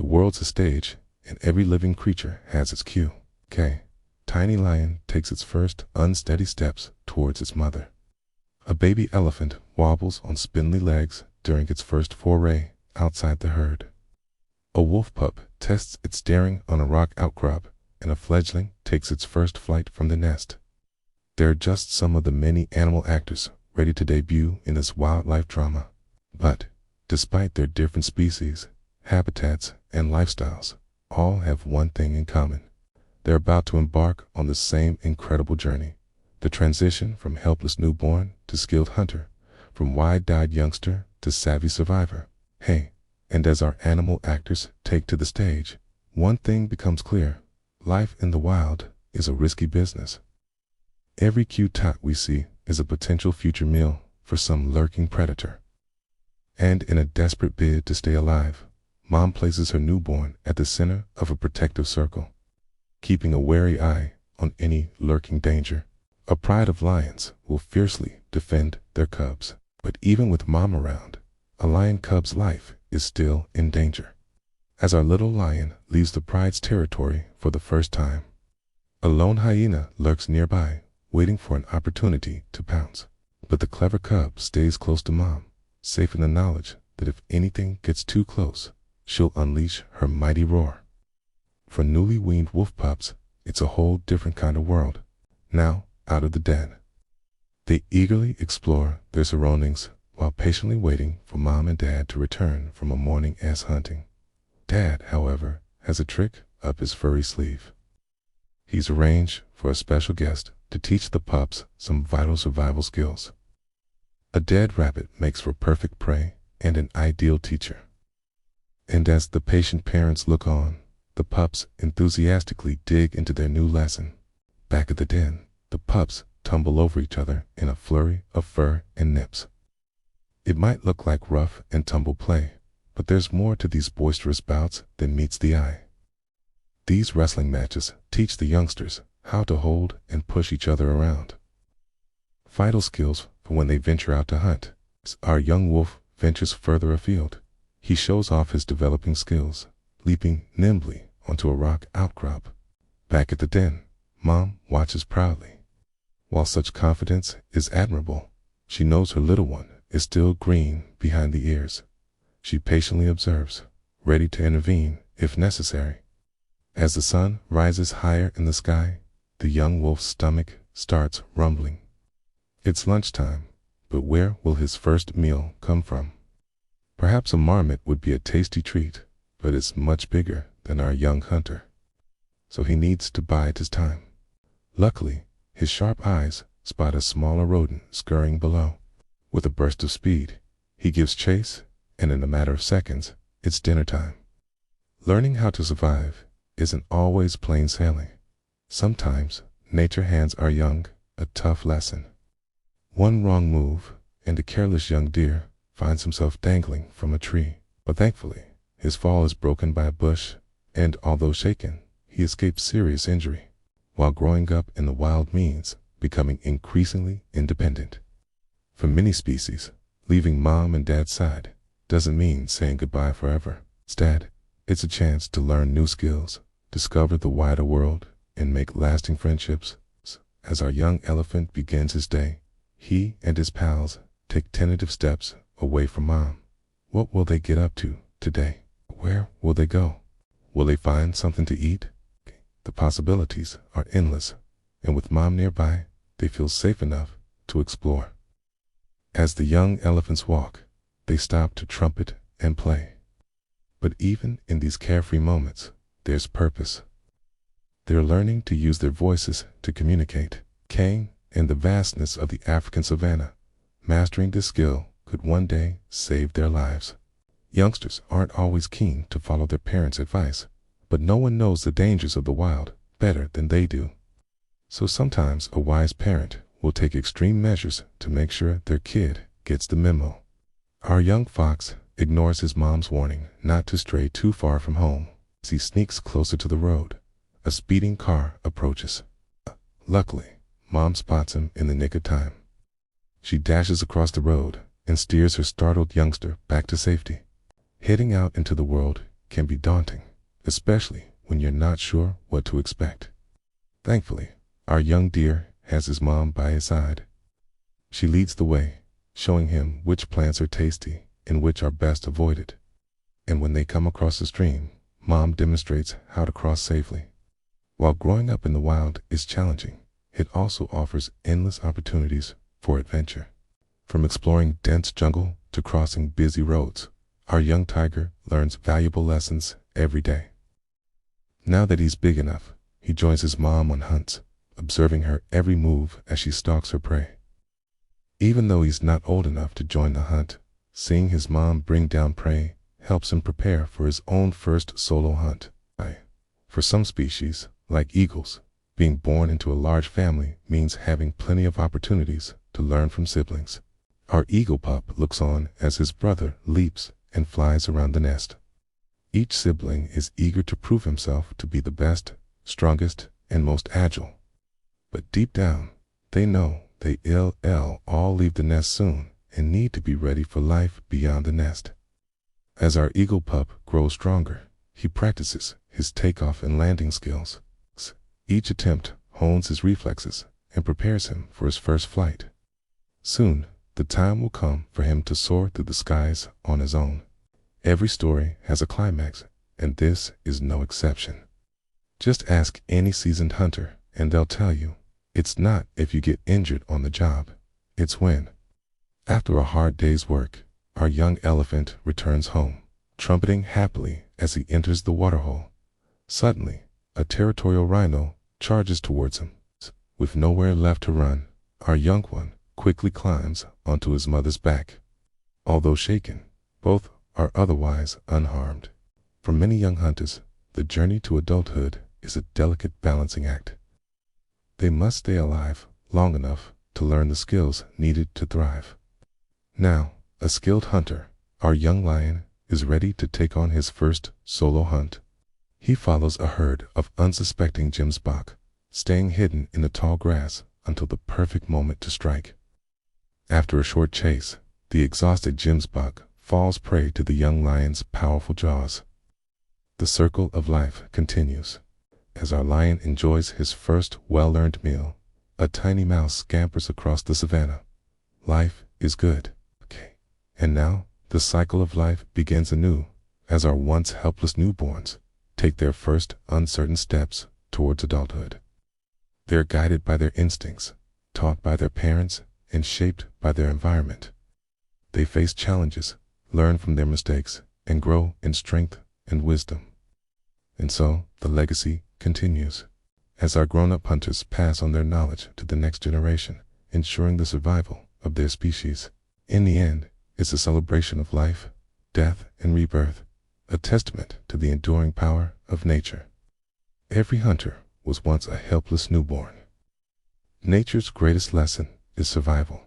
The world's a stage, and every living creature has its cue. K. Tiny lion takes its first unsteady steps towards its mother. A baby elephant wobbles on spindly legs during its first foray outside the herd. A wolf pup tests its daring on a rock outcrop, and a fledgling takes its first flight from the nest. They're just some of the many animal actors ready to debut in this wildlife drama. But, despite their different species, habitats, and lifestyles, all have one thing in common. They're about to embark on the same incredible journey. The transition from helpless newborn to skilled hunter, from wide-eyed youngster to savvy survivor. Hey, and as our animal actors take to the stage, one thing becomes clear. Life in the wild is a risky business. Every cute tot we see is a potential future meal for some lurking predator. And in a desperate bid to stay alive, mom places her newborn at the center of a protective circle, keeping a wary eye on any lurking danger. A pride of lions will fiercely defend their cubs, but even with mom around, a lion cub's life is still in danger. As our little lion leaves the pride's territory for the first time, a lone hyena lurks nearby, waiting for an opportunity to pounce. But the clever cub stays close to mom, safe in the knowledge that if anything gets too close, she'll unleash her mighty roar. For newly weaned wolf pups, it's a whole different kind of world. Now, out of the den, they eagerly explore their surroundings while patiently waiting for mom and dad to return from a morning-ass hunting. Dad, however, has a trick up his furry sleeve. He's arranged for a special guest to teach the pups some vital survival skills. A dead rabbit makes for perfect prey and an ideal teacher. And as the patient parents look on, the pups enthusiastically dig into their new lesson. Back at the den, the pups tumble over each other in a flurry of fur and nips. It might look like rough and tumble play, but there's more to these boisterous bouts than meets the eye. These wrestling matches teach the youngsters how to hold and push each other around. Vital skills for when they venture out to hunt. Our young wolf ventures further afield. He shows off his developing skills, leaping nimbly onto a rock outcrop. Back at the den, mom watches proudly. While such confidence is admirable, she knows her little one is still green behind the ears. She patiently observes, ready to intervene if necessary. As the sun rises higher in the sky, the young wolf's stomach starts rumbling. It's lunchtime, but where will his first meal come from? Perhaps a marmot would be a tasty treat, but it's much bigger than our young hunter. So he needs to bide his time. Luckily, his sharp eyes spot a smaller rodent scurrying below. With a burst of speed, he gives chase, and in a matter of seconds, it's dinner time. Learning how to survive isn't always plain sailing. Sometimes, nature hands our young a tough lesson. One wrong move, and a careless young deer finds himself dangling from a tree. But thankfully, his fall is broken by a bush, and although shaken, he escapes serious injury. While growing up in the wild means becoming increasingly independent. For many species, leaving mom and dad's side doesn't mean saying goodbye forever. Instead, it's a chance to learn new skills, discover the wider world, and make lasting friendships. As our young elephant begins his day, he and his pals take tentative steps away from mom. What will they get up to today? Where will they go? Will they find something to eat? The possibilities are endless, and with mom nearby, they feel safe enough to explore. As the young elephants walk, they stop to trumpet and play. But even in these carefree moments, there's purpose. They're learning to use their voices to communicate. Kane, in the vastness of the African savanna, mastering this skill could one day save their lives. Youngsters aren't always keen to follow their parents' advice, but no one knows the dangers of the wild better than they do. So sometimes a wise parent will take extreme measures to make sure their kid gets the memo. Our young fox ignores his mom's warning not to stray too far from home as he sneaks closer to the road. A speeding car approaches. Luckily, mom spots him in the nick of time. She dashes across the road and steers her startled youngster back to safety. Heading out into the world, can be daunting, especially when you're not sure what to expect. Thankfully, our young deer has his mom by his side. She leads the way, showing him which plants are tasty and which are best avoided. And when they come across a stream, Mom demonstrates how to cross safely. While growing up in the wild is challenging, it also offers endless opportunities for adventure. From exploring dense jungle to crossing busy roads, our young tiger learns valuable lessons every day. Now that he's big enough, he joins his mom on hunts, observing her every move as she stalks her prey. Even though he's not old enough to join the hunt, seeing his mom bring down prey helps him prepare for his own first solo hunt. For some species, like eagles, being born into a large family means having plenty of opportunities to learn from siblings. Our eagle pup looks on as his brother leaps and flies around the nest. Each sibling is eager to prove himself to be the best, strongest, and most agile. But deep down, they know they'll all leave the nest soon and need to be ready for life beyond the nest. As our eagle pup grows stronger, he practices his takeoff and landing skills. Each attempt hones his reflexes and prepares him for his first flight. Soon, the time will come for him to soar through the skies on his own. Every story has a climax, and this is no exception. Just ask any seasoned hunter, and they'll tell you, it's not if you get injured on the job, it's when. After a hard day's work, our young elephant returns home, trumpeting happily as he enters the waterhole. Suddenly, a territorial rhino charges towards him. With nowhere left to run, our young one quickly climbs onto his mother's back. Although shaken, both are otherwise unharmed. For many young hunters, the journey to adulthood is a delicate balancing act. They must stay alive long enough to learn the skills needed to thrive. Now, a skilled hunter, our young lion is ready to take on his first solo hunt. He follows a herd of unsuspecting gemsbok, staying hidden in the tall grass until the perfect moment to strike. After a short chase, the exhausted gemsbok falls prey to the young lion's powerful jaws. The circle of life continues. As our lion enjoys his first well-earned meal, a tiny mouse scampers across the savannah. Life is good. And now, the cycle of life begins anew, as our once helpless newborns take their first uncertain steps towards adulthood. They're guided by their instincts, taught by their parents, and shaped by their environment. They face challenges, learn from their mistakes, and grow in strength and wisdom. And so, the legacy continues, as our grown-up hunters pass on their knowledge to the next generation, ensuring the survival of their species. In the end, it's a celebration of life, death, and rebirth, a testament to the enduring power of nature. Every hunter was once a helpless newborn. Nature's greatest lesson is survival.